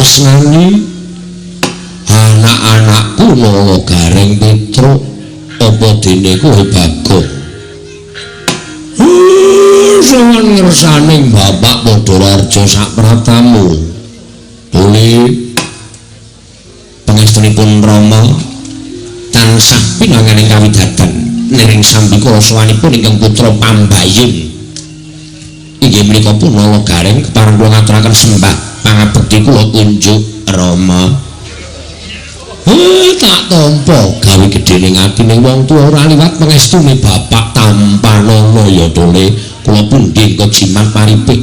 tresnani anak-anakku Nala Gareng Petruk apa dene kowe Bagong sowan ngersaning Bapak Padhararja sapratamu dene pangestunipun Rama tansah pinanganing kawidaten niring sambikala sawanipun ingkang putra Pambayun inggih menika pun Nala Gareng kepareng kula ngaturaken sembah pangabekti kula unjuk Rama. Tak tampa gawe gedhening atine wong tuwa ora liwat pangestune Bapak Tampanana ya dole kula pundi engko jimat paripik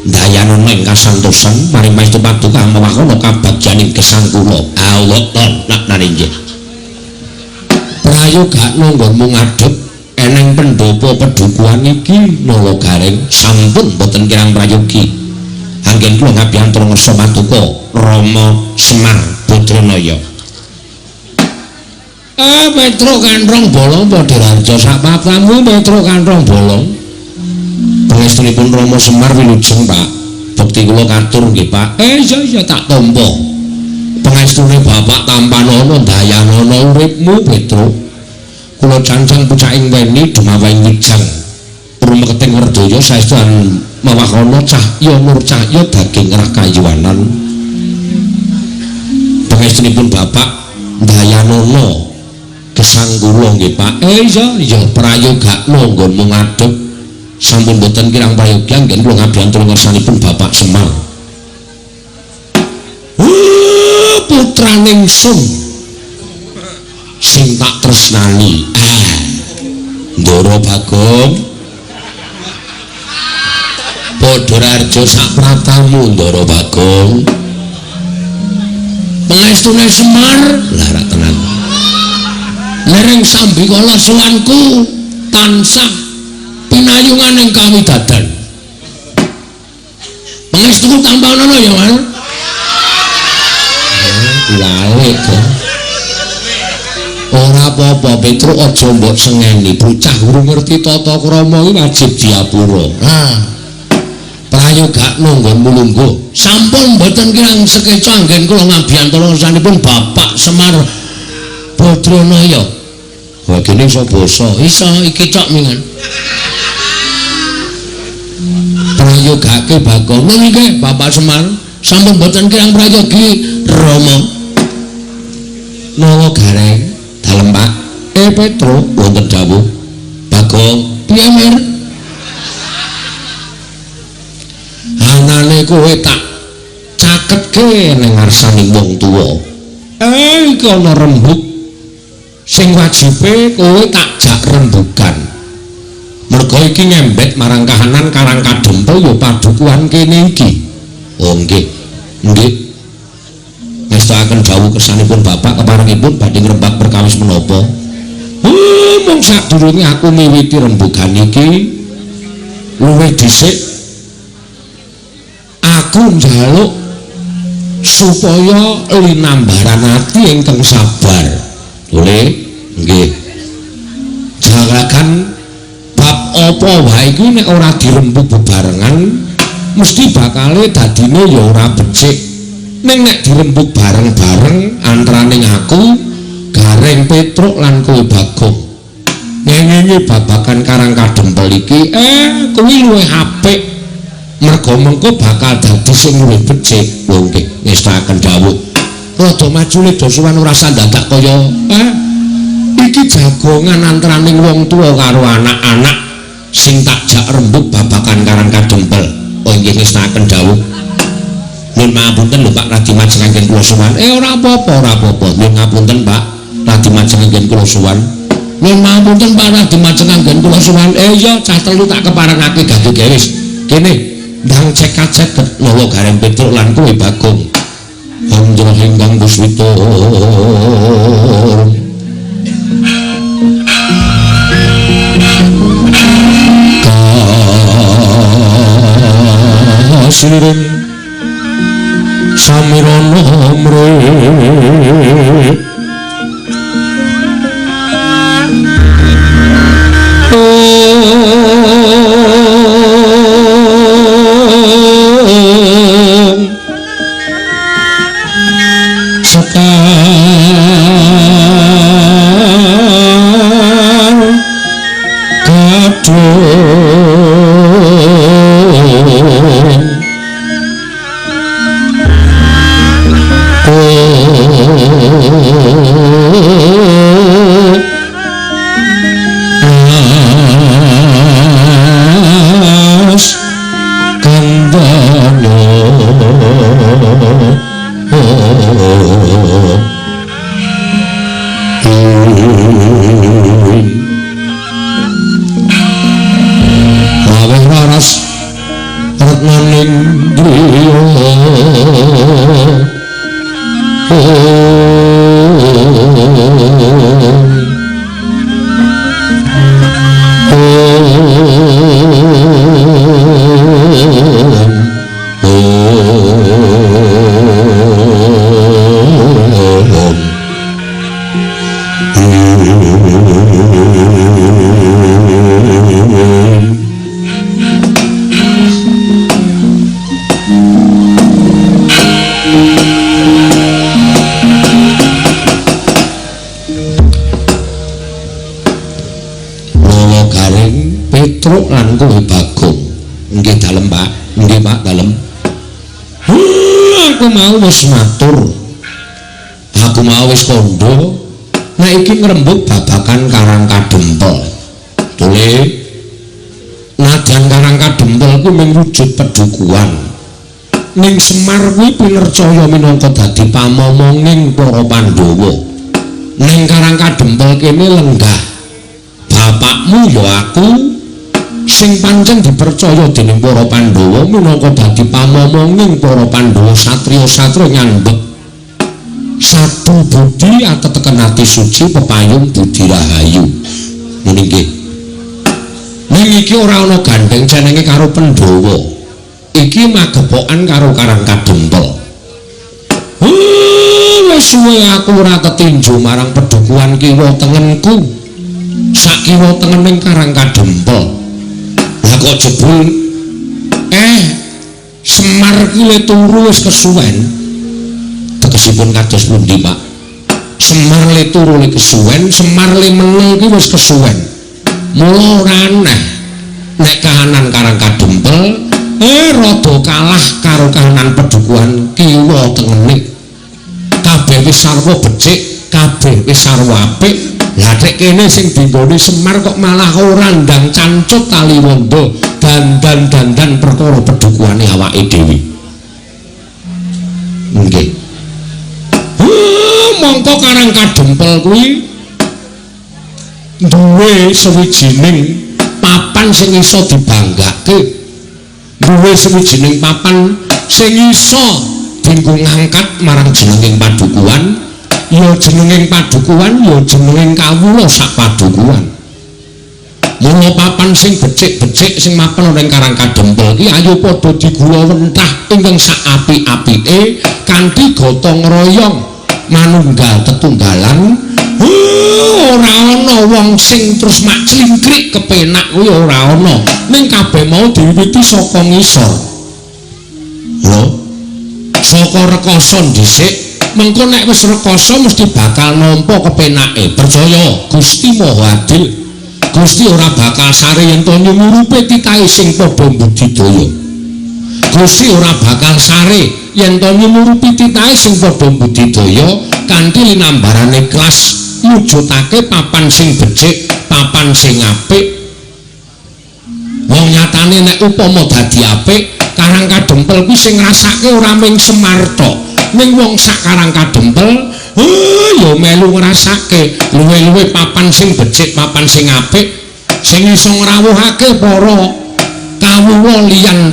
ndayanana ing kasantosan maring paestu paduka mawakana kabagyaning gesang kula Allah nak nggih prayogakna nggonmu ngadhep eneng pendhapa pedukuhan iki Nala Gareng sampun boten kirang prayogi anggen kula ngabiyantura ngersa paduka Rama Semar Badranaya Petro Kanthong Bolong Padhararja sapapamu Petro Kanthong Bolong pangestunipun Rama Semar wilujeng Pak bekti kula katur nggih Pak iya tak tampa pangestune Bapak Tampanana dayanana uripmu Petro kula cancang pucaking weni dumawing wijang rumeketing Werdaya saestu mawakana cahya nur cahya daging rakayuwanan pangestunipun Bapak dayanana gesang kula nggih Pak iya prayogakna nggonmu ngadhep sampun boten kirang prayogi anggen kula ngabiyantura ngersanipun Bapak Semar putraning sun sing tak tresnani Ndara Bagong Padhararja sapratamu Ndara Bagong pangestune Semar lara tenan lereng sambikala suwanku tansah pinayungan ing kawidaten pangestuku Tampanana ya Mas lali kok ora apa-apa Petruk aja mbok sengeni bocah guru ngerti tata krama iki wajib diapura prayogakna nggonmu lungguh sampun mboten kirang sekeca anggen kula ngabiyantura ngersanipun Bapak Semar Badranaya wah gini iso basa iso iki cok mingan prayogake Bagong nggih Bapak Semar sampun boten kirang prayogi Rama Nala Gareng dalem Pak Petro wonten dawuh Bagong piye Mir anane kowe tak caketke ning ngarsaning wong tuwa iki ana rembug sing wajibe kowe tak jak rembugan mergo iki ngembet marang kahanan Karang Kadempel ya padukuhan kene iki nggih ngestakaken dawuh kersanipun Bapak keparengipun badhe ngrembak perkawis menapa mung sadurunge aku miwiti rembugan iki luwih dhisik aku njaluk supaya linambaran ati ingkang sabar boleh nggih jalakan bab apa wae iku nek ora dirembug bebarengan mesti bakale dadine ya ora becik ning nek dirembug bareng-bareng antaraning aku Gareng Petruk lan kowe Bagong nyenengi babagan Karang Kadempel iki kuwi luwih apik mergo mengko bakal dadi sing luwih becik lho nggih ngestakaken dawuh rada majune dosuwan ora sandadak kaya iki jagongan antaraning wong tuwa karo anak-anak sing tak jak rembug babagan Karang Kadempel nggih ngestakaken dawuh nyuwun pangapunten lho Pak radi majengaken kula suwan ora apa-apa nyuwun ngapunten Pak radi majengaken kula suwan nyuwun pangapunten Pak radi majengaken kula suwan iya cah telu tak keparengake gage gewis kene ndang cekat-ceket Nala Gareng Petruk lan kowe Bagong Andra ingkang Puspita kasiliring samirana mrih Petruk lan kowe Bagong. Nggih dalem, Pak. Nggih, Pak, dalem. Aku mau wis matur. Aku mau wis kandha. Nek iki ngrembug babakan Karang Kadempel. Tule najan Karang Kadempel kuwi mung wujud pedukuhan. Ning Semar kuwi pinercaya minangka dadi pamomonging para Pandhawa. Ning Karang Kadempel kene lenggah. Bapakmu ya aku sing pancen dipercaya dening para Pandhawa minangka dadi pamomonging para Pandhawa satriya-satriya nyandhep satu budi ateteken ati suci pepayung budi rahayu. Ngene nggih. Ning iki ora ana gandeng jenenge karo Pandhawa. Iki magepokan karo Karang Kadempel. Wis suwe aku ora ketinju marang pedukuhan kiwa tengenku. Sak kiwa tengening Karang Kadempel. Lah kok jebul Semar ki le turu wis kesuwen. Tegesipun kados pundi, Pak? Semar le turu le kesuwen, Semar le menel ki wis kesuwen. Mula ora aneh nek kahanan Karang Kadempel rada kalah karo kahanan pedukuhan kiwa tengening. Kabeh wis sarwa becik, kabeh wis sarwa apik. Lah nek kene sing dinggone Semar kok malah ora ndang cancut tali wondo dandan perkara pedukuhane awake dhewe. Nggih. Mongko Karang Kadempel kuwi duwe sawijining papan sing iso dibanggake. Duwe sawijining papan sing iso dienggo ngangkat marang jenenging padukuhan. Ya jenenging padukuhan ya jenenging kawula sak padukuhan. Mula papan sing becik-becik sing mapan ning Karang Kadempel iki ayo padha digula wentah ingkang sak apik-apike kanthi gotong royong manunggal tetunggalan. Ora ana wong sing terus mak clingkrik kepenak kuwi ora ana. Ning kabeh mau diwiwiti saka ngisor. Lho. Saka rekoso dhisik mengko nek wis rekoso mesti bakal nampa kepenake. Percaya Gusti Maha Adil. Gusti ora bakal sare yen to nyumurupi titahe sing padha budidaya. Gusti ora bakal sare yen to nyumurupi titahe sing padha budidaya kanthi linambarane kelas mujudake papan sing becik, papan sing apik. Wong nyatane nek upama dadi apik, Karang Kadempel kuwi sing ngrasake ora mung Semar tok. Ning wong sak Karang Kadempel ya melu ngrasake luwe-luwe papan sing becik, papan sing apik sing iso ngrawuhake para kawula liyan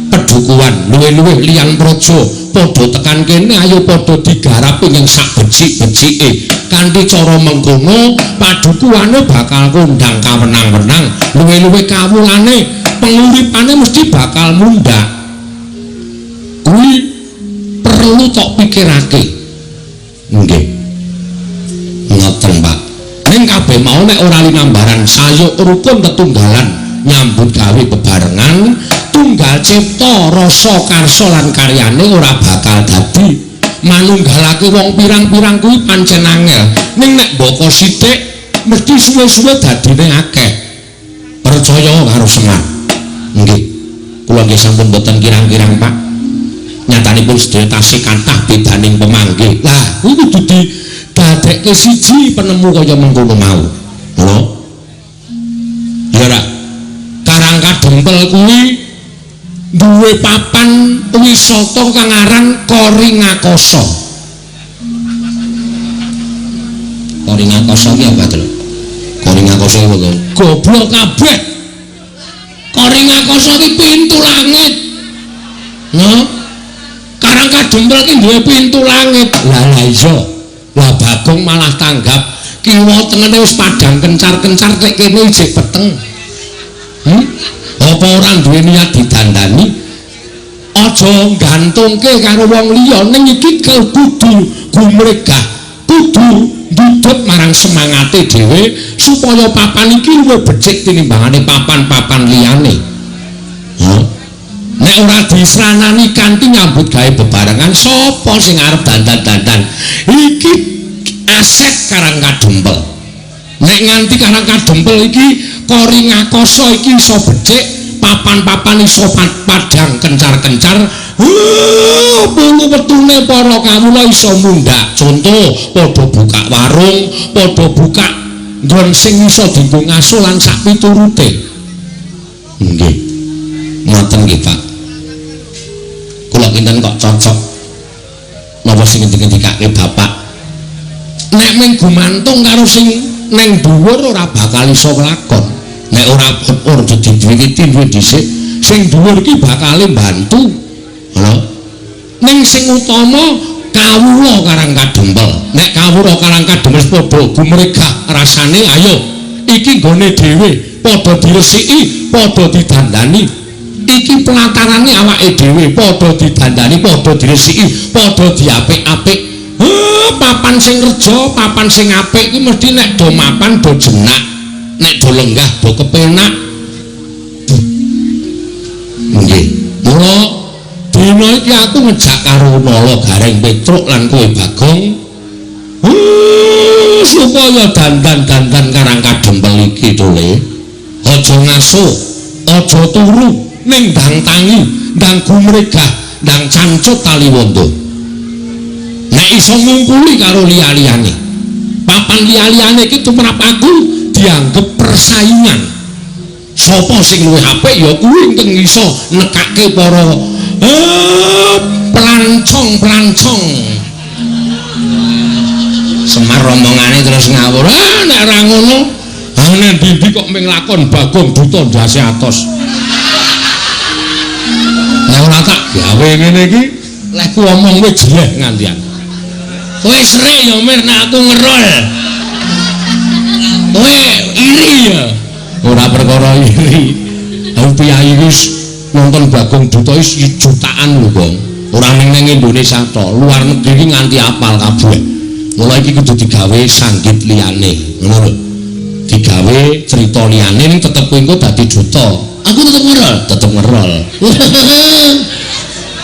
pedukuhan, luwe-luwe liyan praja padha tekan kene ayo padha digarap ing sak becik-becike. Kanthi cara mengkono padukuhane bakal kondang kawenang-wenang, luwe-luwe kawulane penguripane mesti bakal mundhak. Kuwi perlu tok pikirake. Nggih. Ngoten, Pak. Ning kabeh mau nek ora linambaran sayuk rukun tetunggalan nyambut gawe bebarengan, tunggal cipta rasa karsa lan karyane ora bakal dadi. Manunggalake wong pirang-pirang kuwi pancen angel. Ning nek mboko sithik mesti suwe-suwe dadine akeh. percaya karo Semar. Nggih. Kula nggih sampun boten kirang-kirang Pak. Nyatanipun sedaya tasih kathah bedaning pemanggih. Lah, kuwi kudu didadekke siji penemu kaya mengkono mau. Lho. Ya ra. Karang Kadempel kuwi duwe papan wisata kang aran Koringakoso. Koringakoso ki apa to? Koringakoso iki lho. Goblok kabeh. Koringakoso ki pintu langit. No? Karang Kadempel ki duwe pintu langit. Lah iya. Lah Bagong malah tanggap kiwa tengene wis padang kencar-kencar nek kene isih peteng. Apa orang duwe niat didandani? Aja gantungke karo wong liya ning iki kudu gumregah, kudu ndudut marang semangate dhewe supaya papan iki luwih becik tinimbangane papan-papan liyane. Nek ora disranani kanthi nyambut gawe bebarengan sapa sing arep dandan-dandan? Iki aset Karang Kadempel. Nek nganti Karang Kadempel iki Koringakoso iki iso becik, papan-papan iso padang kencar-kencar, bulu wetune para kawula iso mundhak. Contoh, padha buka warung, padha buka nggon sing iso dienggo ngaso lan sak piturute. Nggih. Ngoten nggih, Pak. Kula kinten kok cocok. Napa sing ngendikake Bapak? Nek mung gumantung karo sing ning dhuwur ora bakal iso lakon. Nek ora didiwiki duwe dhisik, sing dhuwur iki bakal mbantu. Lho. Ning sing utama kawula Karang Kadempel. Nek kawula Karang Kadempel padha gumregah rasane, ayo iki nggone dhewe, padha diresiki, padha didandani. Iki pelatarane awake dhewe, padha didandani, padha diresiki, padha diapik-apik. Papan sing reja, papan sing apik iki mesti nek do mapan do jenak. Nek do lenggah do kepenak. Nggih. Mula dina iki aku ngejak karo Nala Gareng Petruk lan kowe Bagong. Supaya dandan-dandan Karang Kadempel iki to Le. Aja ngaso, aja turu ning ndang tangi, ndang gumregah, ndang cancut taliwondo. Nek iso ngumpuli karo liya-liyane. Papan liya-liyane iki tumrap aku dianggep persaingan. Sapa sing luwih apik ya kuwi engkang iso nekake para pelancong. Semar omongane terus ngawur. Nek ora ngono, nek ndi kok ming lakon Bagong Duta ndase atos. Nek ora tak gawe ngene iki, lek ku omong wis jeleh ngantian. Kowe srek ya mir nek aku ngerol. Kowe iri ya. Ora perkara iri. Aku piyayi wis nonton Bagong Duta wis jutaan lho, Bang. Ora ning Indonesia to, luar negeri nganti apal kabeh. Mulai iki kudu digawe sanggit liyane, ngono lho. Digawe cerita liyane ning tetep kowe engko dadi duta. Aku tetep ngerol.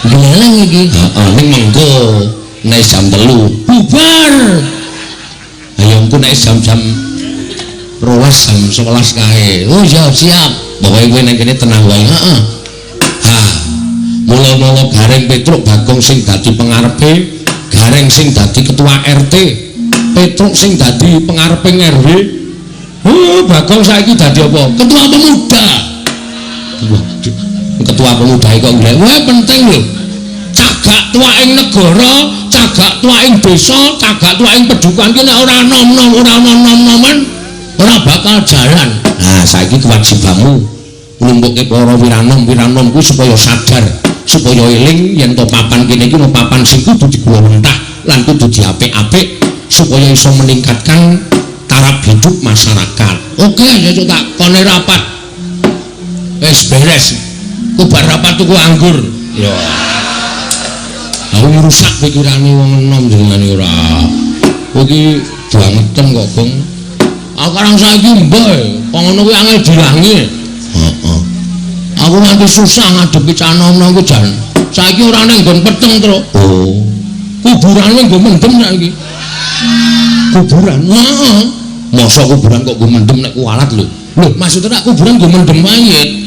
Geleng iki. Heeh, ning mengko nek jam 3 bubar. Ayo engko nek jam-jam 12 jam 11 kae. Oh ya siap. Pokoke kowe nang kene tenang wae. Heeh. Ha. Mula-mula Gareng Petruk Bagong sing dadi pengarepe, Gareng sing dadi ketua RT, Petruk sing dadi pengarepe RW. Bagong saiki dadi apa? Ketua pemuda. Waduh. Ketua pemuda kok golek. Wah penting lho. Cagak tuaing negara, cagak tuaing desa, cagak tuaing pedukuhan ki nek ora nom-nom, ora nom-noman, ora bakal jalan. Nah, saiki kewajibanmu nglumpuke para wiranom kuwi supaya sadar, supaya eling yen to papan kene iki papan sing kudu digula mentah lan kudu diapik-apik supaya iso meningkatkan taraf hidup masyarakat. Oke, ya tak kone rapat. Wis beres. Kubar rapat tuku anggur. Ya. Aku ngrusak pikirane wong enom jenengan ora. Kowe iki bangetan kok, Bang. Aku karang saiki mbah, kok ngono kuwi angel dilangi. Heeh. Aku nganti susah ngadepi cah enom-enom ku jan. Saiki ora ning nggon peteng, Tru. Oh. Kuburane nggo mendem saiki. Kuburan. Heeh. Masa kuburan kok nggo mendem nek kualat lho. Lho, maksudnya kuburan gue mendem mayit.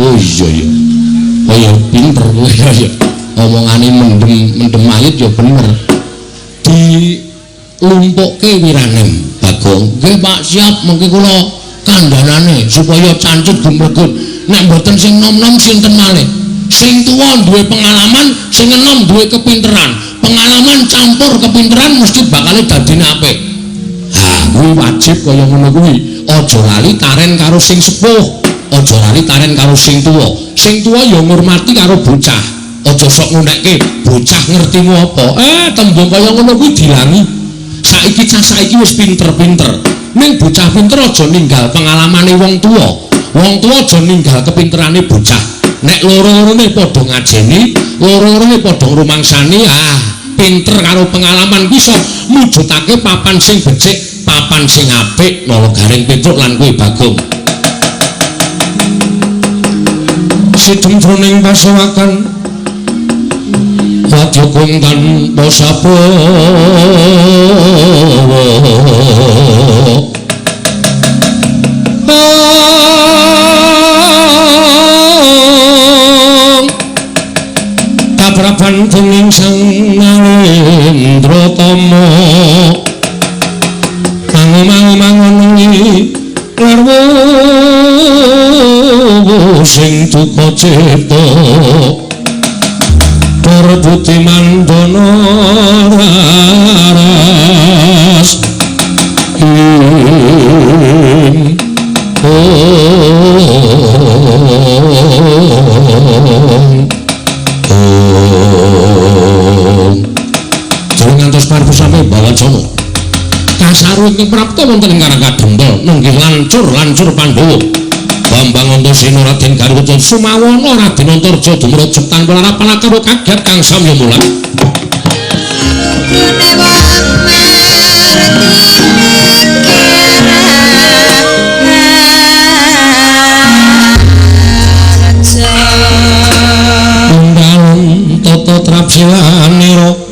Oh iya. Oh iya, pinter gue ya. Omongane mendem mayit ya bener. Di lumpukke wiranem Bagong. Nggih Pak, siap mengki kula kandhanane supaya cancut gumregut. Nek mboten sing nom-nom sinten malih. Sing tuwa duwe pengalaman, sing enom duwe kepinteran. Pengalaman campur kepinteran mesti bakal dadine apik. Ha, kuwi wajib kaya ngono kuwi. Aja lali taren karo sing sepuh, aja lali taren karo sing tuwa. Sing tuwa ya ngurmati karo bocah. Aja sok ngunekke bocah ngertimu apa. Tembung kaya ngono kuwi dilangi. Saiki cah saiki wis pinter-pinter. Ning bocah pinter aja ninggal pengalamane wong tuwa. Wong tuwa aja ninggal kepinterane bocah. Nek loro-lorone padha ngajeni, loro-lorone padha ngrumangsani, pinter karo pengalaman kuwi iso mujudake papan sing becik, papan sing apik nala Garing Petruk lan kuwi Bagong. Sidhem jroning pasawakan wadya kongkan posapo tabrakan dening Sang Narendratama mangun-mangun larwa sing duka cipta perbuti mandana raras ngantos parpu sampe Bawacana kasaru ing prapta wonten ing Karangga Dempel nenggih lancur Pandhawa Bambang Antasena Raden Garuda Sumawana Raden Antarja dumrujug tanpa larapan karo kaget kang samya mulat tata trapsilanira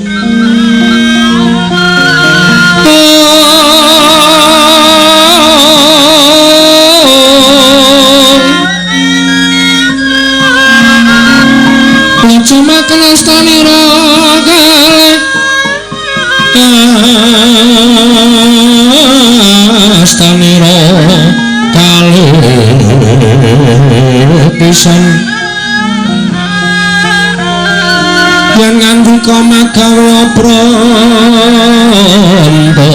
cuma kenastanira kalih astanira kalih pisan yen ngandika magawa pranta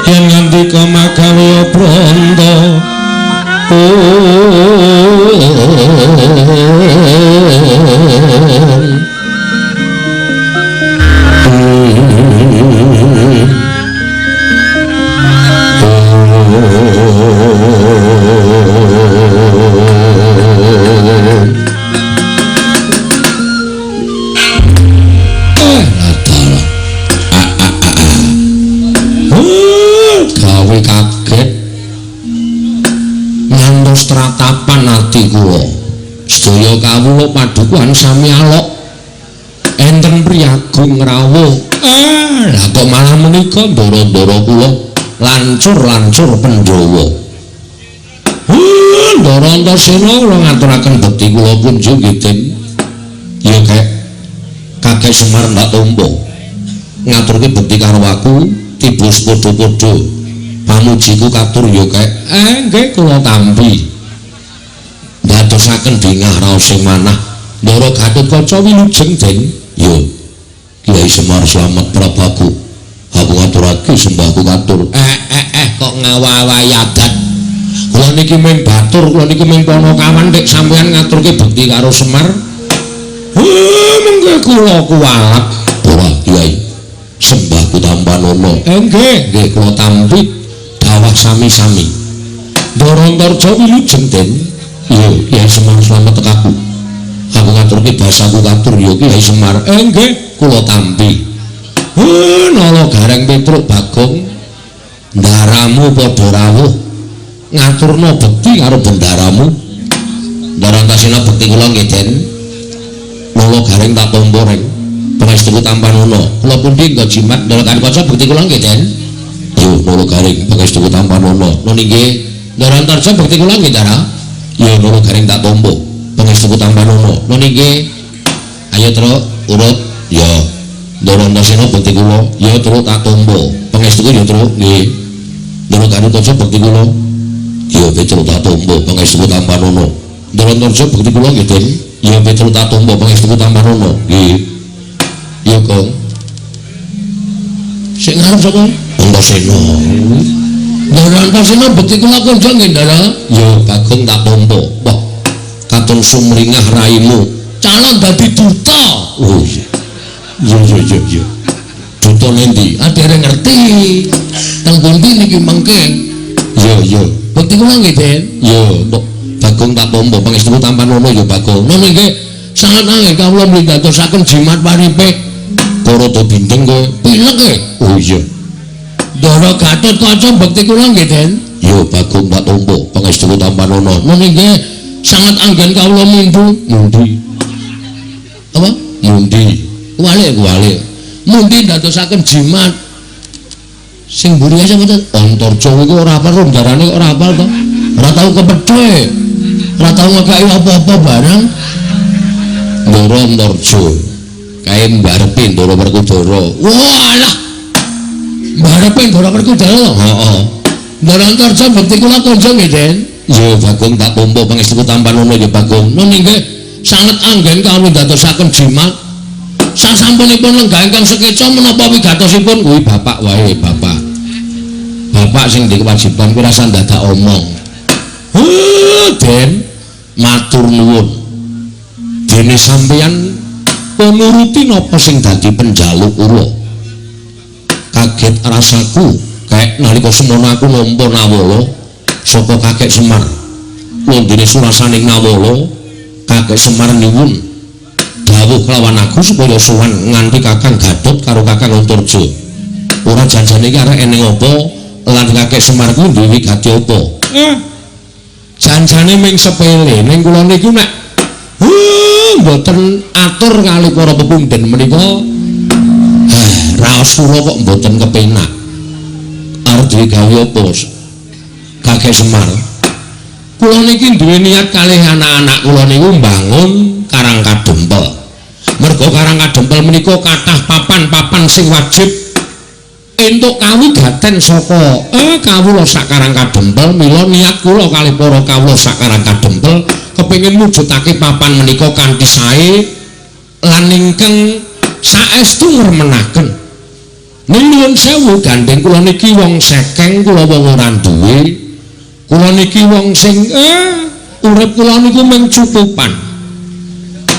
yen ngandika magawa pranta gawe kaget ngantos tratapan ati kula sedaya kawula padukuhan sami alok enten priyagung rawuh lah kok malah menika ndara-ndara kula lancur Pandhawa Ndara Antasena kula ngaturaken bekti kula punjul nggih ya kakek Semar ndak tompo ngaturke bekti karo aku tibus padha-padha pamujiku katur ya nggih kula tampi ndadosaken dingah raos sing manah Ndara Gatotkaca wilujeng den ya Kyai Semar Slamet Prabaku aku ngaturake sembahku katur kok ngawawahi adat kula niki mung batur kula niki mung Panakawan nek sampeyan ngaturke bekti karo Semar mengke kula kuwalak ora Kyai sembahku tampanana nggih kula tampi dawah sami-sami Ndara Antarja wilujeng den iya Kyai Semar Slamet tekaku aku ngaturke basaku katur ya Kyai Semar nggih kula tampi nala Garing Petruk Bagong ndaramu padha rawuh ngaturno bekti karo bendaramu. Darantasena bekti kula nggih Den. Mula garing tak tampa ring pangestuku Tampanuna. Kula pundi nggo jimat ndarakan kaca bekti kula nggih Den. Yo mula garing pangestuku Tampanuna. Nun inggih Darantarja bekti kula nggih Dara. Yo mula garing tak tampa pangestuku Tampanuna. Nun inggih ayo terus urut ya Darantasena bekti kula ya terus tak tampa pangestuku ya terus nggih. Darantarja kaca bekti kula ya terus tak tampa pangestuku Tampanuna. Darantarja bekti kula nggih Den. Ya betul tak tombo pangestuku Tampanuna. Nggih. Ya Kang. Sing ngarep sapa? Antasena. Darantasena bekti kula kanca nggih Ndara. Ya Bagong tak tombo. Wah, katon sumringah raimu. Calon dadi duta. Oh iya. Iya. Duta nendi? Adere ngerti. Teng pundi niki mangke? Iya. Bekti kula nggih Den. Ya, Bagong tak tombo pangestuku Tampanuna ya Bagong. Nggih nggih sangat angel kawula mlindatosaken jimat paripe para to binteng kowe pilek e. Oh iya. Ndara Gatot Kaca bekti kula nggih Den. Ya Bagong tak tombo pangestuku Tampanuna. Nggih nggih sangat anggen kawula mundi. Apa? Mundi. Walik. Mundi ndadosaken jimat sing mburi sampeyan Antarja iku ora apal romdarane kok ora apal to. Ora tau kepethuk. Ora tau ngekaki apa-apa barang. Ndara Antarja kae mbarepe Ndara Werkudara. Walah. Mbarepe Ndara Werkudara. Heeh. Ndara Antarja bekti kula kanca nggih Den. Ya Bagong tak tampa pangestuku Tampanuna ya Bagong. Nun inggih sanget anggen kawula ndadosaken jimat. Sasampunipun lenggah ingkang sekeca menapa wigatosipun kuwi bapak wae bapak. Bapak sing duwe kewajiban kuwi rasa dadak omong. Den matur nuwun. Dene sampeyan nuruti napa sing dadi penjaluk kula. Kaget rasaku kayak nalika semono aku nampa Nawala saka Kakek Semar. Wondene surasaning Nawala Kakek Semar nyuwun dawuh kelawan aku supaya sowan nganti Kakang Gatot karo Kakang Antarja. Ora janjane iki arek eneng apa lan Kakek Semar kuwi duwe gati apa? Janjane ming sepele ning kula niku nek mboten atur kali para pepundhen menika raos kula kok mboten kepenak. Arep duwe gawe apa? Kakek Semar. Kula niki duwe niat kalih anak-anak kula niku mbangun Karang Kadempel. Mergo Karang Kadempel menika kathah papan-papan sing wajib entuk kawigaten saka kawula sak Karang Kadempel. Mila niat kula kalih para kawula sak Karang Kadempel kepengin mujudake papan menika kanthi sae lan ingkang saestu ngremenaken. Nuwun sewu gandeng kula niki wong sekeng, kula wong ora duwe. Kula niki wong sing urip kula niku mung cukupan.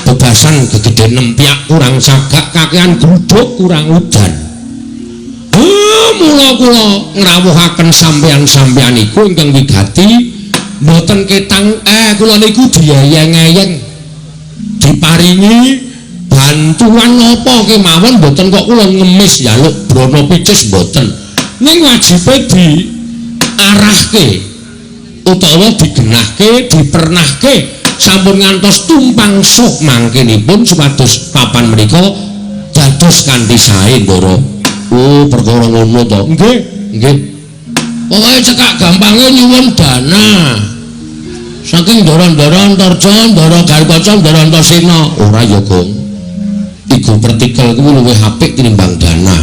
Bebasan gegeden nempiak kurang sagak kakean gruduk kurang udan. Mula kula ngrawuhaken sampeyan-sampeyan iku ingkang wigati mboten ketang kula niku diayeng-ayeng diparingi bantuan napa kemawon mboten kok kula ngemis njaluk brana picis mboten. Ning wajibe diarahke utawa digenahke dipernahke sampun ngantos tumpang sok mangkenipun supados papan menika dados kanthi sae Ndara. Oh perkara ngono to. Nggih. Pokoke cekak gampange nyuwun dana saking Ndara Antarja, Ndara Garkaca, Ndara Antasena. Ora ya Gong, iku partikel kuwi luwih apik tinimbang dana.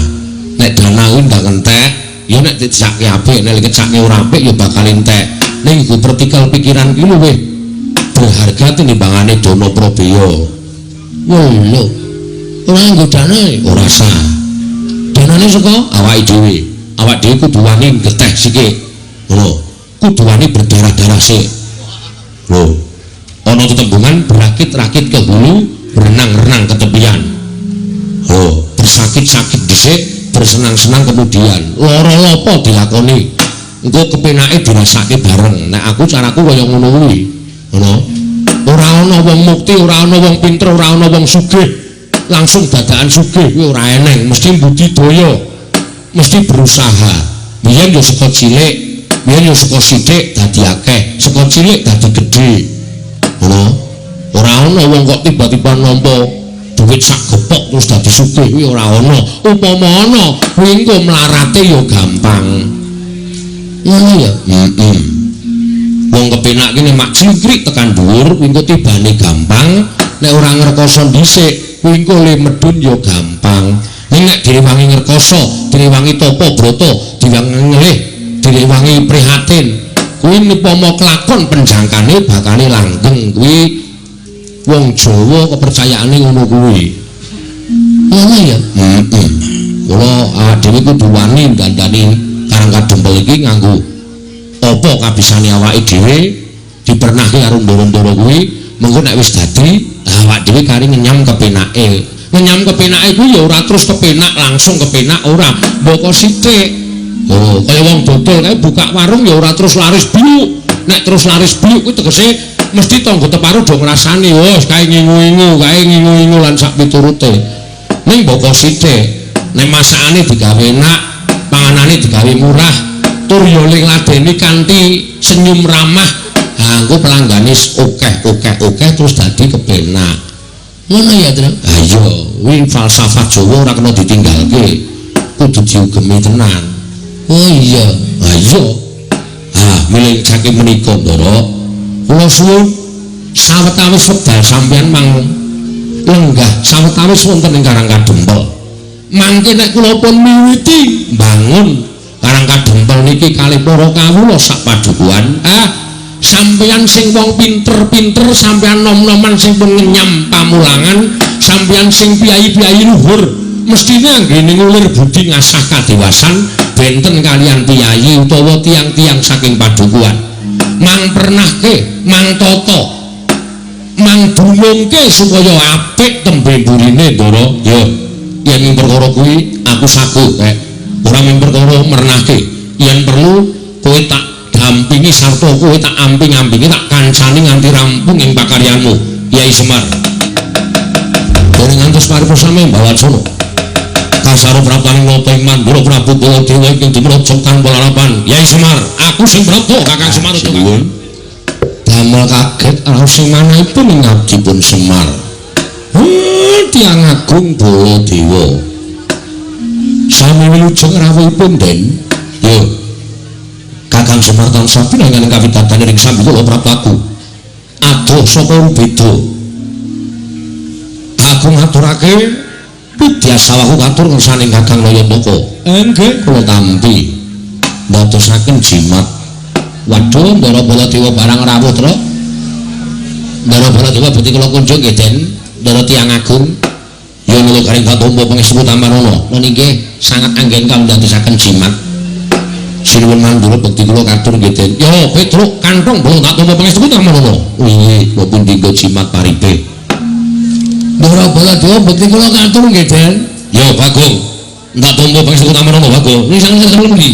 Nek dana kuwi ndak entek ya nek dicake apik, nek dicake ora apik ya bakal entek. Ning iku partikel pikiran kuwi luwih berharga tinimbangane dana Prabeya. Lho, ora nggo dana ora sah. Danane saka awake dhewe. Awak dhewe kudu wani geteh sikik. Ngono. Kudu wani berdarah-darah sik. Lho, ana tetembungan berakit-rakit ke hulu, berenang-renang ke tepian. Oh, bersakit-sakit dhisik, bersenang-senang kemudian. Lara-lapa dilakoni. Engko kepenake dirasake bareng. Nek aku caraku kaya ngono kuwi. Ngono. Ora ana wong mukti, ora ana wong pinter, ora ana wong sugih. Langsung dadakan sugih kuwi ora eneng, mesti budidaya. Mesti berusaha. Biyen yo saka cilik biyen yo saka sithik dadi akeh, saka cilik dadi gedhe. Ngono. Ora ana wong kok tiba-tiba nampa duit sak gepok terus dadi sugih kuwi ora ana. Upama ana, kuwi engko mlarate yo gampang. Ngono ya. Wong kepenak kene mak cingkrik tekan dhuwur kuwi engko tibane gampang. Nek ora ngrekoso dhisik kuwi engko le medhun yo gampang. Nek direwangi ngrekoso, direwangi topo broto, direwangi ngelih, direwangi prihatin, kuwi upama kelakon penjangkane bakale langgeng. Kuwi wong Jawa kepercayaane ngono kuwi. Ngono ya. Kula awak dhewe kudu wani gandani Karang Kadempel iki nganggo apa kabisane awake dhewe dipernahke karo ndoro-ndoro kuwi, mengko nek wis dadi awak dhewe kari ngenyam kepenake. Ngenyam kepenake kuwi ya ora terus kepenak langsung kepenak ora, mboko sithik. Oh, kaya wong dodol kae buka warung ya ora terus laris bluk. Nek terus laris bluk kuwi tegese mesti tangga teparo do ngrasani, wis kae ngingu-ingu lan sak piturute. Ning mboko sithik, nek masakane digawe enak, panganane digawe murah, tur yo ning ladeni kanthi senyum ramah, ha engko pelanggane akeh terus dadi kepenak. Ngono ya, Tru? Ayo, kuwi falsafat Jawa ora kena ditinggalke. Kudu diugemi tenan. Oh iya, ayo. Milih saking menika, Ndara. Kula suwun sawetawis wekdal sampeyan mang lenggah sawetawis wonten ing Karang Kadempel. Mangke nek kula pun miwiti bangun Karang Kadempel niki kalih para kawula sak padukuhan. Sampeyan sing wong pinter-pinter, sampeyan nom-noman sing pun ngenyam pamulangan, sampeyan sing piyai-piyai luhur, mestine anggene ngulir budi ngasah kadewasan benten kalian piyai utawa tiang-tiang saking padukuhan. Mang pernahke, mang toto, mang dumungke supaya apik tembe burine, Ndara. Ya, yen ing perkara kuwi aku sagu, ora mung perkara mernahke. Yen perlu kowe tak dampingi sarta kowe tak amping-ampingi tak kancani nganti rampung ing pakaryanmu, Kyai Semar. Bareng ngantos paripurna Mbawacana. Kasaro prapaning napa ing Mandura Prabu Baladewa ing dumrajak tanpa lalapan. Kyai Semar, aku sing prapta Kakang Semar nuwun. Damel kaget raos sing manahipun ing abdipun Semar. Tiyang Agung Baladewa. Sami wilujeng rawuhipun Den. Yo. Kakang Semar tansah pinangan kawitatan ing sami kula prapaku. Adoh saka rubeda. Aku ngaturake widya sawaku katur ngersane Kakang Nayantaka. Nggih, kula tampi ndadosaken jimat. Waduh, Ndara Baladewa barang rawuh, Tru. Ndara Baladewa bekti kula kunjung nggih, Den. Ndara Tiyang Agung. Ya mula karing Batombo pangestu Tamarana. Nggih, sangat anggen kawula ndadosaken jimat. Sinuwun mandura bekti kula katur nggih, Den. Ya, Petruk kantong bola tak tampa pangestu Tamarana. Nggih, maupun dinggo jimat paripe. Ndara Baladewa bekti kula katur nggih, Den. Ya, Bagong. Ndak tampa pangestu Tamarana, Bagong. Ning sang ndi?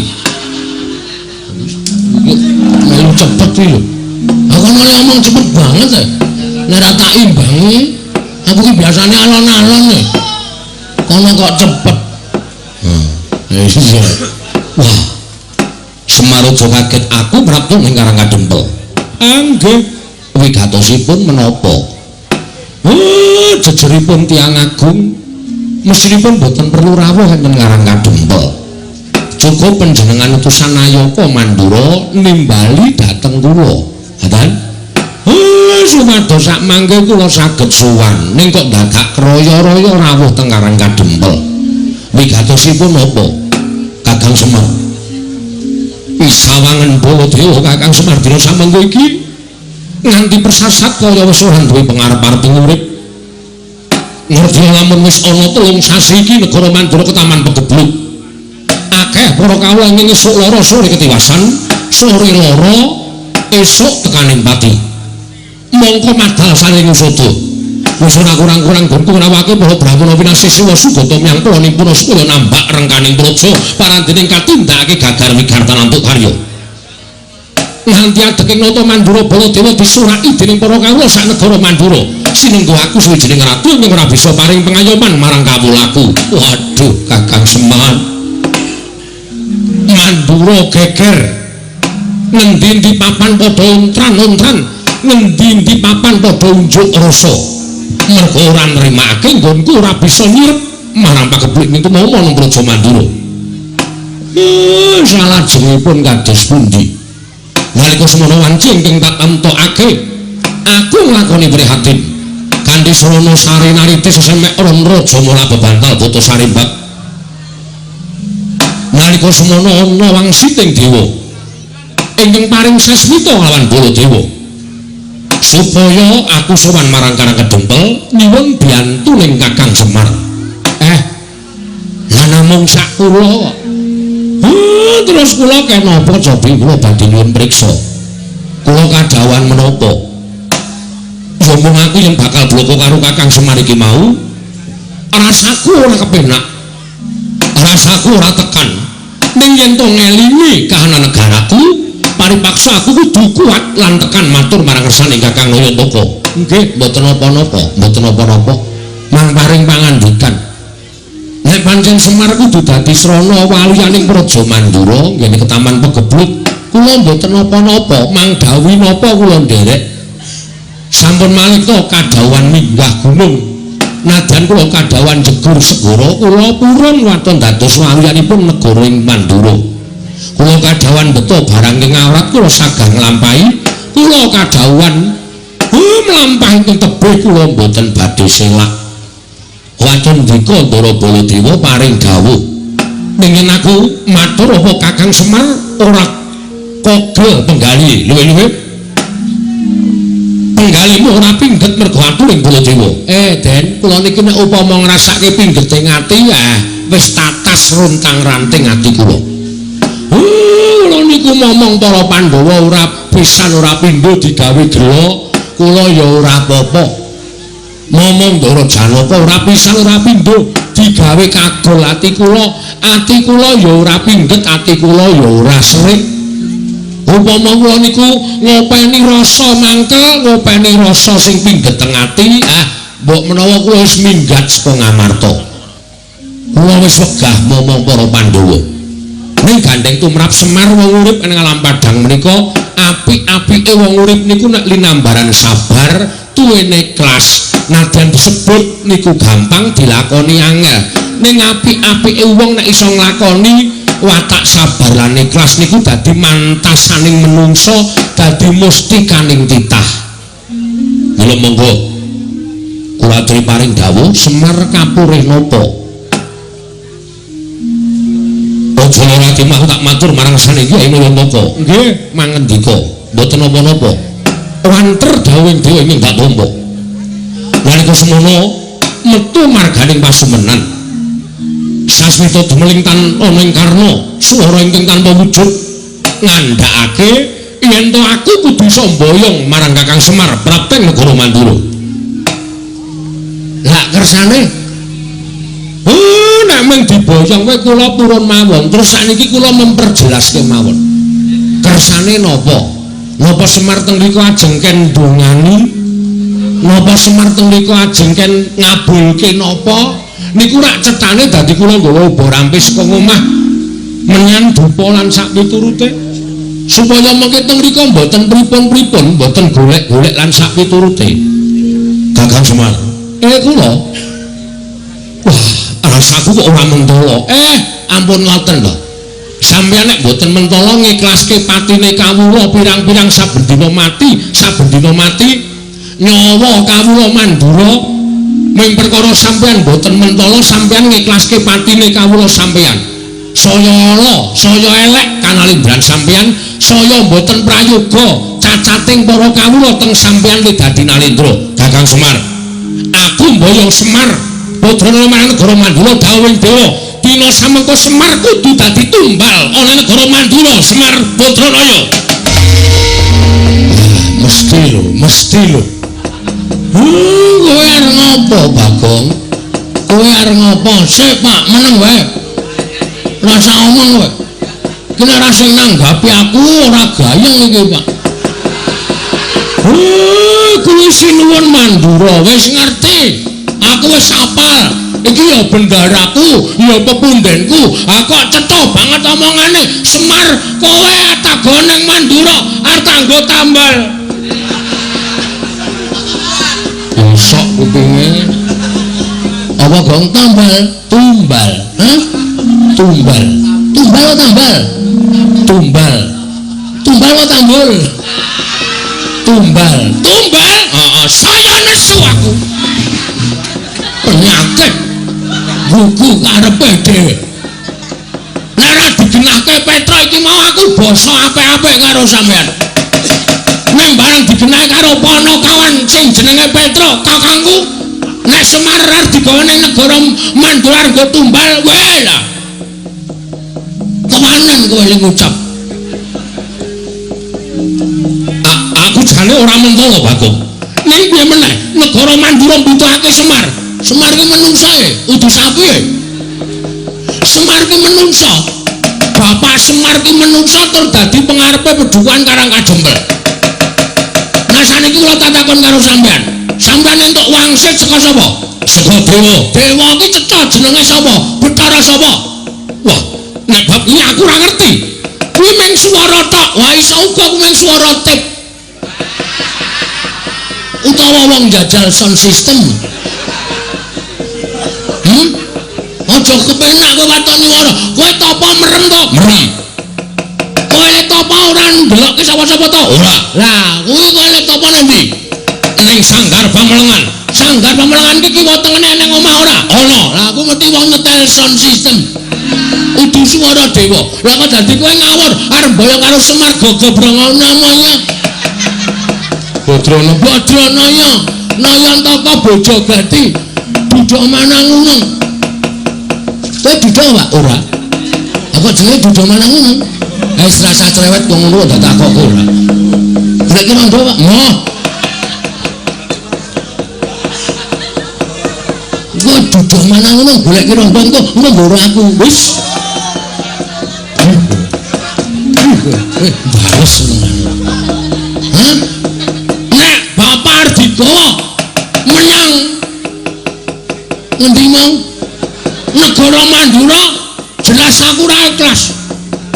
Melu cepet iki lho. Aku ngomong cepet banget ya. Nek ra tak imbangi, aku ki biasane alon-alon nih. Kono kok cepet. Iya. Wah. Semar aja kaget aku mraptu ning Karang Kadempel. Nggih. Wigatosipun menapa? Jejeripun Tiyang Agung mestinipun boten perlu rawuh enten Karang Kadempel. Cukup panjenengan utusan Nayaka Mandura nimbali dhateng kula. Hadan? Sumados sak mangke kula saged sowan ning kok dadak kroyo-royo rawuh teng Karang Kadempel. Wigatosipun napa? Kakang Semar. Sawangen Baladewa Kakang Semar dina samengko iki nganti persasat kaya wis ora duwe pangarep-arep urip. Ngerti lamun wis ana 3 sasi iki negara Mandura ketaman pegebluk. Akeh para kawula ing esuk lara sore ketiwasan, sore lara esuk tekaning pati. Mongko madal saling sodo. Wis ora kurang-kurang gunku ngrawake para Brahmana winasih Siwa Sugata miyang kula nimpuna supaya nambak rengkaning praja parandening katindakake gagar wigarta lantuk karya. Nganti adeking nata Mandura Baladewa disuraki dening para kawula sak negara Mandura. Sinenggo aku sawijining ratu ing ora bisa paring pengayoman marang kawulaku. Waduh, Kakang Semar. Mandura geger ngendi-endi papan padha untran-untran, ngendi-endi papan padha unjuk rasa. Mergo ora nrimake nggonku ora bisa nyirep marang pakeblik niku mau nang Praja Mandura. Salajengipun kados pundi? Nalika semono wanci ingkang tak tamtokake, aku nglakoni prihatin kanthi srana sari nariti sesemek ron raja mula bebantal Bata Sarimbak. Nalika semono ana wangsiting dewa ingkang paring sasmita lawan Baladewa supaya aku sowan marang Karang Kedempel nyuwun biyantu ning Kakang Semar. Lah namung sak kula. Terus kula kenapa cobi kula badhe nyuwun priksa. Kula kadhawan menapa? Sombong aku yang bakal bloko karo Kakang Semar iki mau. Rasaku ora kepenak. Rasaku ora tekan. Ning yen to ngelingi kahanan negaraku, paripaksa aku kudu kuat lan tekan matur marang kersaning Kakang Nayantaka. Nggih, mboten napa-napa, mboten napa-napa. Mang paring pangandikan. Nek pancen Semar kudu dadi srana waliyaning Praja Mandura ngene ketaman Pegebluk, kula mboten napa-napa, mang dawuh napa kula nderek. Sampun malika kadhawan minggah gunung. Nadyan kula kadhawan jegur segara, kula purun waton dados waliyanipun negara ing Mandura. Kula kadhawan beto barang ing awrat kula sagah nglampahi, kula kadhawan mlampahi teng tebih kula mboten badhe selak. Wonten dika Ndara Baladewa paring dawuh. Ning aku matur apa Kakang Semar ora kogel penggali luwih-luwih. Penggalimu ora pingget mergo aku ning Baladewa. Den, kula niki nek upama ngrasake pinggete ati wis tatas runtang-ranting ati kula. Kula niku momong para Pandhawa ora pisan ora pindho digawe gela, kula ya ora apa-apa. Momong Ndara Janaka ora pisan ora pindho digawe kagol ati kula ya ora pingget, ati kula ya ora serik. Upama kula niku ngopeni rasa mangkel, ngopeni rasa sing pingget teng ati, mbok menawa kula wis minggat saka Ngamarta. Kula wis wegah momong para Pandhawa. Ning gandeng tumrap Semar wong urip ing alam padang menika, apik-apike wong urip niku nek linambaran sabar, tuwene ikhlas. Nadyan disebut niku gampang dilakoni angel. Ning apik-apike wong nek iso nglakoni watak sabar lan ikhlas niku dadi mantasaning menungso, dadi mustikaning titah. Mula monggo kula aturi paring dawuh Semar kapurih napa? Aja ora timah tak matur marang saniki Kyai Nayantaka. Nggih, mangendika, mboten napa-napa. Wanter dawuhing dewa ing tak tompo. Nalika semono metu marganing pasumenan. Sasmita dumeling tan ana ing karna swara ingkang tanpa wujud ngandhakake yen to aku kudu sambayang marang Kakang Semar prapteng negara Mandura. Lah kersane nek mung diboyong kowe kula purun mawon, terus sakniki kula memperjelaske mawon. Kersane napa? Napa Semar teng mriku ajeng ken ndongani? Napa Semar teng mriku ajeng ken ngabulke napa? Niku rak cetane dadi kula nggawa obor rampis saka omah menyang dupa lan sak piturute. Supaya mengke teng mriku mboten pripun-pripun, mboten golek-golek lan sak piturute. Kakang Semar, kula. Wah, rasaku kok ora mentolo. Ampun ngoten lho. Sampeyan nek mboten mentolo ngiklaske patine kawula pirang-pirang saben dina mati, nyawa kawula Mandura mung perkara sampeyan mboten mentolo, sampeyan ngiklaske patine kawula sampeyan. Saya ala, saya elek kanalindran sampeyan, saya mboten prayoga cacating para kawula teng sampeyan dadi nalindra. Kakang Semar, aku mboyong Semar putrane marang negara Mandura dawuhing dewa, dina samengko Semar kudu dadi tumbal ana negara Mandura. Semar Putranaya. Mesti lho. Kowe arep ngopo, Bagong? Kowe arep ngopo? Sik, Pak, meneng wae. Rasa omong kowe. Kene ra sing nanggapi aku ora gayeng iki, Pak. Kuwi sinuwun Mandura wis ngerti. Aku wis apal iki ya bendaraku ya pepundenku kok cetha banget omongane Semar kowe atagon ning Mandura arep kanggo tambal sok kupinge apa gong tambal tumbal tumbal tumbal tambal tumbal tumbal tambul tumbal tumbal saya nesu aku penyakit buku karepe dhewe nek ora digenahke Petro iki mau aku basa apik-apik karo sampean nek barang digenahi karo Ponokawan sing jenenge Petro kakangku nek Semar arep digawe ning negara Mandura nggo tumbal wae lah kewanen kowe ling ngucap aku jane ora mentolo Bagong ning piye meneh negara Mandura mbutuhake Semar Semar ki menungsa udu sapi Semar ki menungsa Bapak Semar ki menungsa tur dadi pengarepe Pedukuhan Karangkajembel nah saniki kula takon karo sampean sampean entuk wangsit saka sapa saka dewa dewa ki cetha jenenge sapa Bathara sapa wah nek bab iki aku ora ngerti kuwi mung swara tok wah iso uga kuwi mung swara tip utawa wong jajal sound system aja kepenak kowe watoni ora kowe topo merem to merem kowe topo ora ndelokke sapa-sapa to ora lah kuwi kowe topo ndi ning Sanggar Pamelengan Sanggar Pamelengan iki kiwa tengene ning omah ora ana lah aku mesti wong nyetel sound system udu swara dewa lah kok dadi kowe ngawur arep boyong karo Semar Gogobrongo namanya Bodrono Bodrono ya Nayan Toko Bojogati duduk Manangunung kowe duduk Pak ora apa jenenge duduk Manangunung wis rasa cerewet kok ngono ndak takok ora golek ki rondo Pak moh kowe duduk Manangunung golek ki rondo engko nggo aku wis baris hah nek Bapak Ardika menyang ngendi mau negara Mandura jelas aku ora ikhlas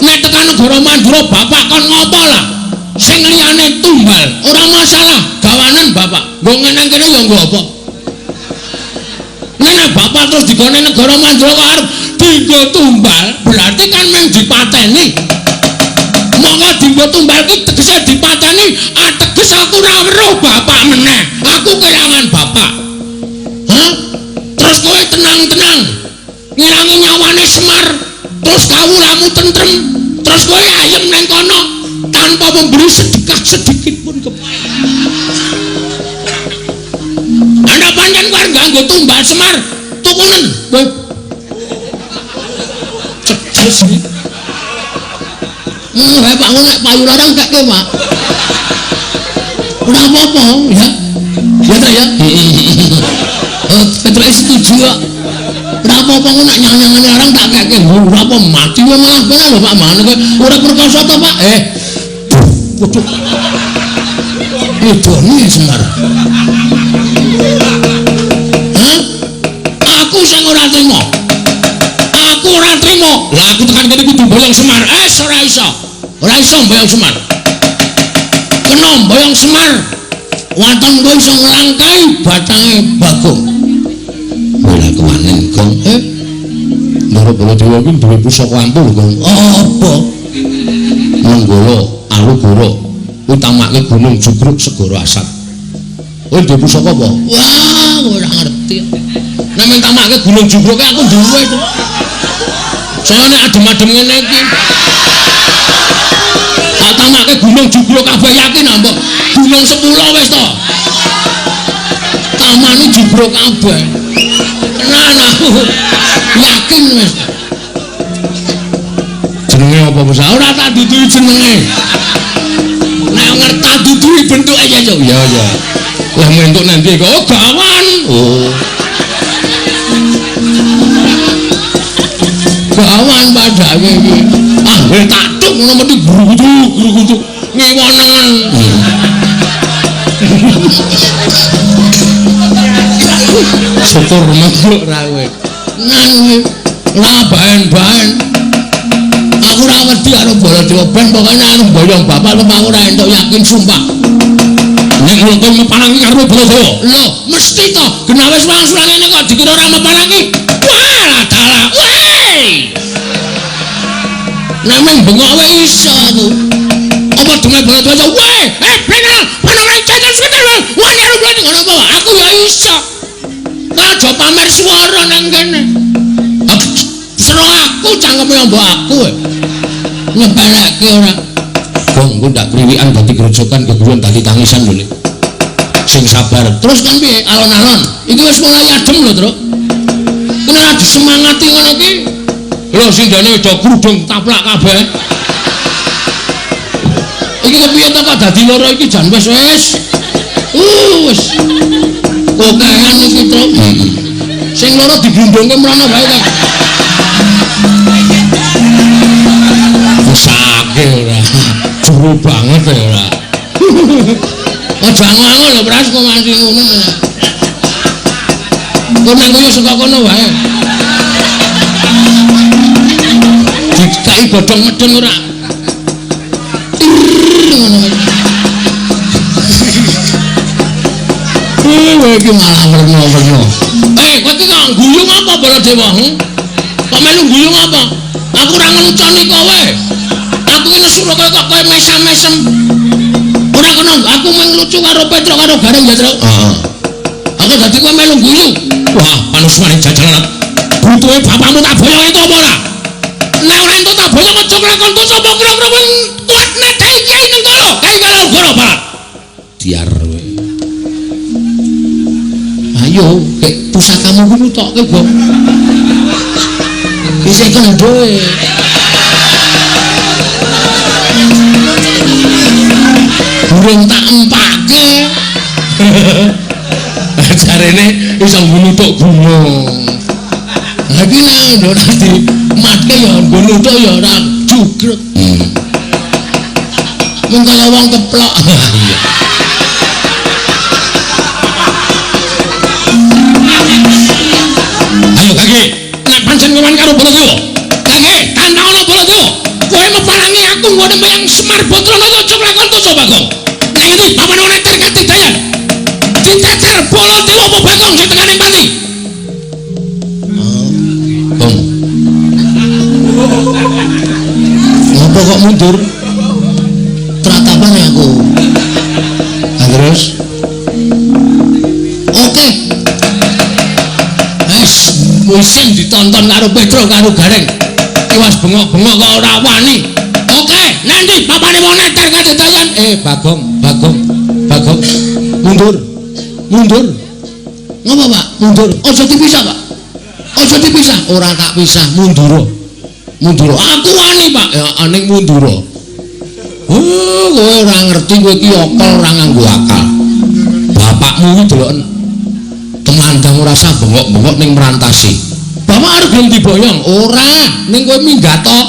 nek tekan negara Mandura Bapak kon ngopo lah sing liyane tumbal ora masalah gawanen Bapak nggo ngeneng kene ya nggo apa nek Bapak terus digone negara Mandura kok arep dienggo tumbal berarti kan mung dipateni monggo dienggo tumbal ki tegese dipateni ateges aku ora weruh Bapak meneh aku kelangan Bapak hah terus kowe tenang-tenang ngilangi nyawane Semar terus kawulamu tentrem terus kowe ayem nang kono tanpa memberi sedekah sedikit pun Anda pancen kowe nganggo tumbal Semar tukunen kowe ceces iki Pak nek payu larang gak ke Pak ora apa-apa ya ya ta ya Petro setuju kok ora apa-apa nek nyang-nyangane orang tak keke ora apa mati wae malah kene lho Pak mane kowe ora perkosa to Pak waduh idone Semar hah aku sing ora trimo aku ora trimo lah aku tekan kene kudu boyong Semar ora iso boyong Semar kena boyong Semar waton kowe iso nglangkai batange Bagong ora kewanen Gong Ndara Baladewa iki duwe pusaka ampul Gong apa Menggala Alugara utamake Gunung Jugruk Segara Asat kowe duwe pusaka apa wah ora ngerti nek mentamake Gunung Jugruk aku duwe to saya nek adem-adem ngene iki atamake Gunung Jugruk kabeh yakin mbok Gunung 10 wis to tamane Jugruk kabeh tenan aku yakin wis jenenge apa wis ora tak duduhi jenenge nek ngerti duduhi bentuke ya ya ya lah mentuk nanti kok gawan gawan padake iki wis tak tuk ngono mesti guru-guru ngiwonen syukur makhluk ra kowe nang lah bahan-bahan aku ra wedi karo Baladewa ben pokoke nek mboyong bapak lem aku ra entuk yakin sumpah nek kowe meparangi karo Baladewa lho mesti to genawe wang-wang ngene kok dikira ora meparangi wah dalah weh nek men bengok wae iso aku apa demi Baladewa weh bener ana jajan sekitar wah karo Baladewa ngono apa aku ya iso aja pamer swara nang kene serong aku cangkeme mbok aku nyepeleke ora wong ku ndak kriwikan dadi grojokan keguyon dadi tangisan lho sing sabar terus kan piye alon-alon iki wis mulai adem lho Truk kena disemangati ngono iki lho sing dene do grudung taplak kabeh iki kepiye to kok dadi loro iki jan wis kokehan iki Truk sing loro diglundungke mrono bae ta sakit ora juru banget ya ora aja ngono lho Pras kok masih ngono kok nek koyo saka kono wae dikai godhong medeng ora ngono iki malah werna-werna kowe iki kok guyung apa Baladewa kok melu guyung apa aku ora ngeluconi kowe aku ini suruh kok kowe mesam-mesem ora kena aku menglucu karo Petro karo Gareng ya Truk aku dadi kowe melu guyu wah panusmane jajalan butuhe bapakmu tak boyong itu apa ora nek ora entuk tak boyong aja nglakon to sapa kira-kira wong kuat nek kae kiai ning kono kae karo goro Pak diar kowe ayo kek pusakamu kuwi tokke kok isih kendhoe burung tak empake jarene iso ngunutuk gunung lagi nek ora di matke ya ngunutuk ya ora jugrek mung kaya wong keplok ayo kaki nek pancen kewan karo Baladewa kaki tantaono Baladewa kowe meparangi aku ngene menyang Semar Badrana aja nglakon to Bagong nek iki papan ora terkati dayan ditecer Baladewa apa Bagong sing tekane pati Bong ngapa kok mundur tratapan aku terus oke wis ditonton karo Petro karo Gareng iwas bengok-bengok kok ora wani oke nanti papane wong neter kadetayan Bagong mundur ngapa Pak mundur aja dipisah Pak aja dipisah ora tak pisah mundur aku wani Pak ya aning mundur kowe ora ngerti kowe iki okol ora nganggo akal bapakmu iki deloken temandang ora sah bengok-bengok ning merantasi bapak arep gelem diboyong ora ning kowe minggat to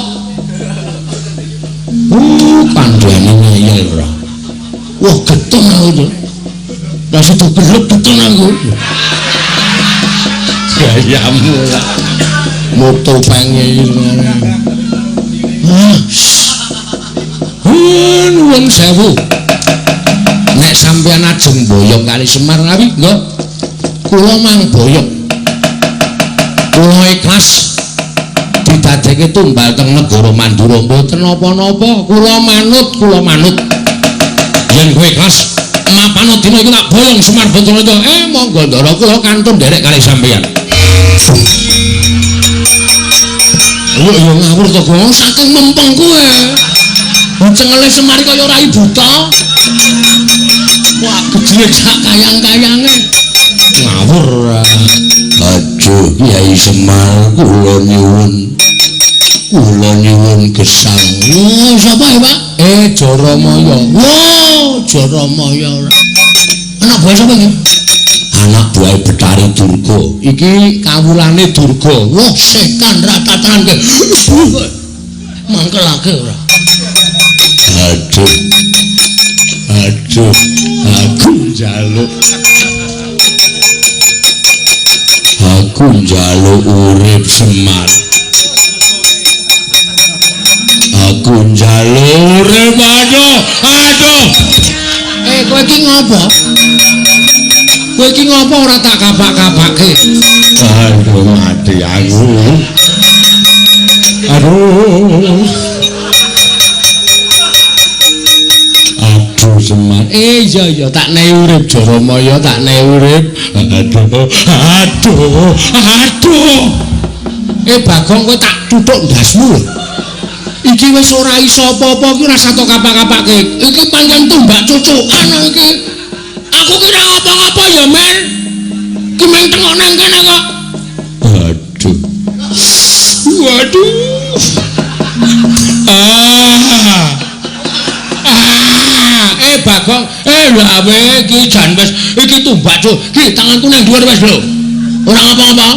pandane ngeyel ora wah getun aku to ra situ gelep getun aku gayamu lah moto pengen nuwun sewu nek sampeyan ajeng boyong kali Semar ngawi nggih kula mang boyong kula ikhlas didadekke tumbal teng negara Mandura mboten napa-napa kula manut yen kowe ikhlas mapan dina iki tak boyong Semar Badrana monggo ndara kula kantun derek kali sampeyan yo ngawur to Gong saking mempeng kowe cengele Semar kaya ora buta wah gedhe sak kayang-kayange ngawur aduh Kyai Semar kula nyuwun gesang sapa ya Pak Jaramaya Jaramaya anak buah sapa iki anak buah Betari Durga iki kawulane Durga wah sekan ratatan ke mangkelake ora aduh aku njaluk aku njaluk urip Semar. Aku njaluk urip aduh. Kowe iki ngopo? Kowe iki ngopo ora tak kapak-kapake? Aduh mati aku. Aduh Semar. Iya tak nei urip Jaramaya, tak nei urip. Aduh. Bagong kowe tak tuthuk ndasmu lho. Iki wis ora iso apa-apa iki ora sato kapak-kapake. Iki pancen tumbak cucukan iki. Aku kira ngapa-ngapa ya, Men. Ki meng tengok nang kene kok. Waduh. Bagong, lha iki jan wis iki tumbak cuk. Ki tanganku nang dhuwur wis lho. Ora ngapa-ngapa.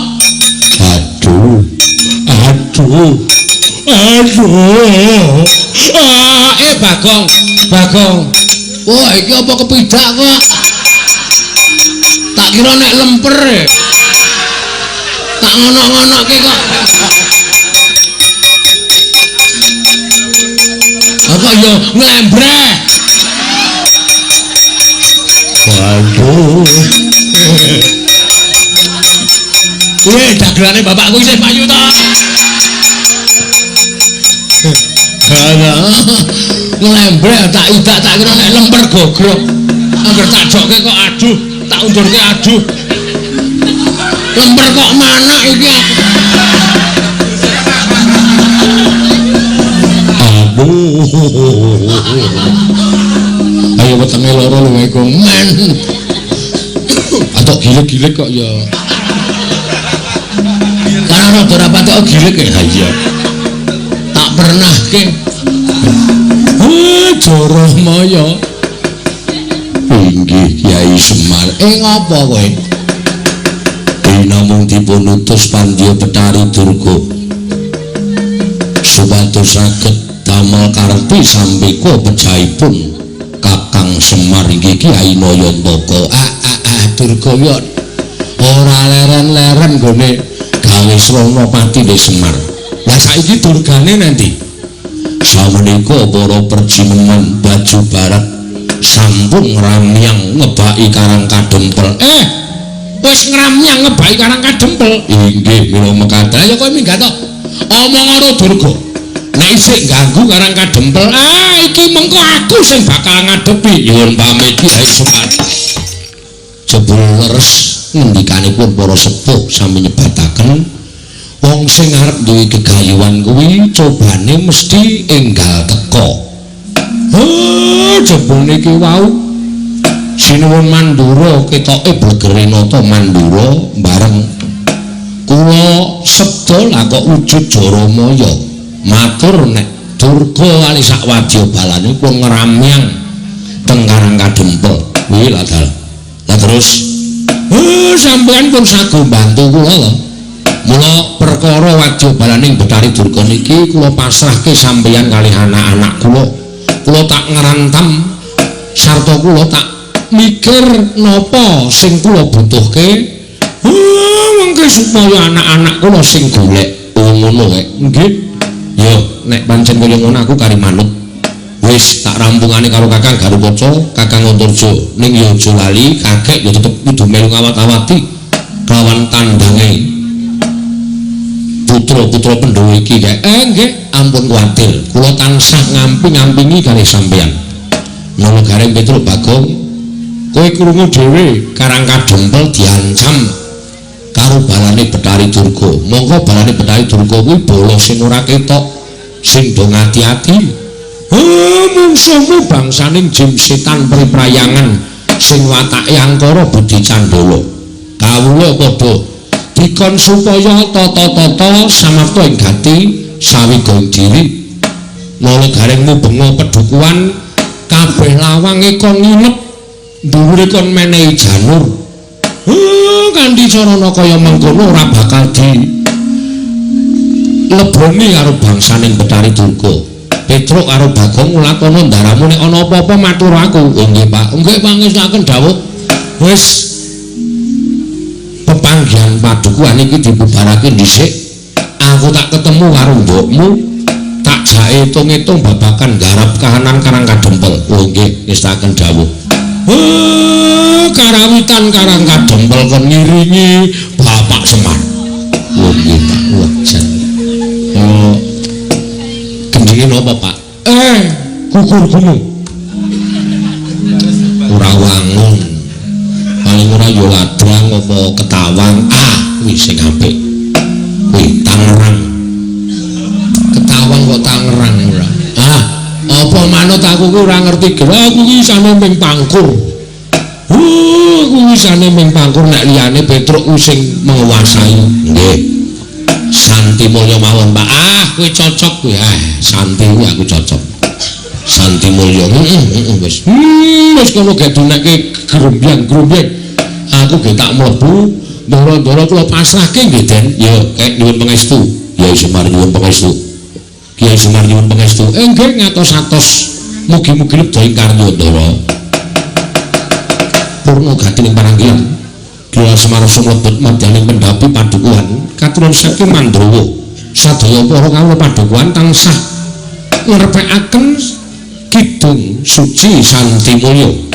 Aduh. Bagong. Wah, iki apa kepidak kok? Tak kira nek lemper. Tak ngono-ngonoke kok. Apa yo nglembreh. Waduh. Dagelane bapakku isih payu to. Nglembreh tak idak tak kira nek lemper gogrok. Angger tak jokke kok aduh, tak undurke aduh. Lemper kok manak iki aku. Ayo wetenge loro lho iku men. Atok gilik-gilik kok ya. Karena ora patok gilik ya. Iya. Tak pernah ke. Jaramaya. Inggih Kyai Semar. Ngapa kowe? Namung dipun utus Pandya Betari Durga. Supados saged damel karti sampika pejahipun Kakang Semar inggih Kyai Nayantaka. Durga ya ora leren-leren gone gawe srana pati le Semar. Lah saiki durgane nanti. Samenika para perjineman Baju Barat sampun ngramyang ngebaki Karang Kadempel. Wis ngramyang ngebaki Karang Kadempel. Inggih mila mekaten. Ya kowe minggat to. Omong karo Durga. Nek isih ganggu Karang Kadempel, iki mengko aku sing bakal ngadepi. Nyuwun pamit Kyai Semar. Jebul leres ngendikanipun para sepuh sami nyebataken wong sing arep duwe gegayuhan kuwi cobane mesti enggal teka. Jebul niki wau Sinuwun Mandura ketoke blegere nata Mandura bareng kula sedol kok wujud Jaramaya. Matur nek Durga kali sak wadyabalane kula ngramyang teng Karang Kadempel. Kuwi lha dal. Lah terus sampeyan pun sago bantu kula lho. Mula perkara wadyabalane Betari Durga niki kula pasrahke sampeyan kali anak-anak kula. Kula tak ngrantam sarta kula tak mikir napa sing kula butuhke. Mengke supaya anak-anak kula sing golek ngono wae. Nggih. Ya nek pancen kaya ngono aku kari manut. Wis tak rampungane karo Kakang Garupaca, Kakang Antarja. Ning ya aja lali, kakek ya tetep kudu melu ngawat-awati kelawan tandange putra-putra Pandhawa iki kae. Nggih, ampun kuwatir. Kula tansah ngampi-ngampingi kalih sampeyan. Nala Gareng Petruk Bagong, kowe krungu dhewe Karang Kadempel diancam karo balane Betari Durga. Monggo balane Betari Durga kuwi bala sing ora ketok, sing do ngati-ati. Mungsuhmu bangsaning jin setan priprayangan sing watake angkara Budi Candala. Kawula padha dikon supaya tata-tata samapta ing gati sawiga diri. Nala Garengmu benga pedukuhan kabeh lawange kon nginep dhuwure kon menehi janur. Kanthi carana kaya mengkono ora bakal di leboni karo bangsaning Betari Durga. Petruk karo Bagong nglakono ndaramu nek ana apa-apa matur aku. Nggih Pak. Nggih pangestuaken dawuh. Wis panggihan padukuhan iki dibubarake dhisik. Aku tak ketemu karo mbokmu, tak jak itung-itung babakan garap kahanan Karang Kadempel. Oh nggih, ngestaken dawuh. Karawitan Karang Kadempel kon ngiringi Bapak Semar. Oh nggih, Pak. Wajan. Oh. Gendenge napa, Pak? Gugur gunung. Ora wangun. Paling ora ya ladang apa ketawang. Kuwi sing apik. Kuwi Tangerang. Ketawang kok Tangerang ora. Apa manut aku kuwi ora ngerti gerak aku iki isane ming pangkur. Kuwi isane ming pangkur nek liyane Petruk kuwi sing menguasai. Nggih. Santi Mulya mawon, Pak. Kuwi cocok kuwi. Santi kuwi aku cocok. Santi Mulya. Wis. Wis kono gek dinekke grumbyang-grumbyang. Aku ge tak mlebu, ndara-ndara kula pasrahke nggih, Den. Ya, kek nyuwun pangestu. Kyai Semar nyuwun pangestu. Kyai Semar nyuwun pangestu. Nggih ngatos-atos. Mugi-mugi lebda ing karya ndara. Purna gatining paranggilan. Kyai Semar sumlebet madyaning pendhapi padukuhan katurun saking Mandrawa. Sadaya para kawula padukuhan tansah ngrepekaken Kidung Suci Santi Mulya.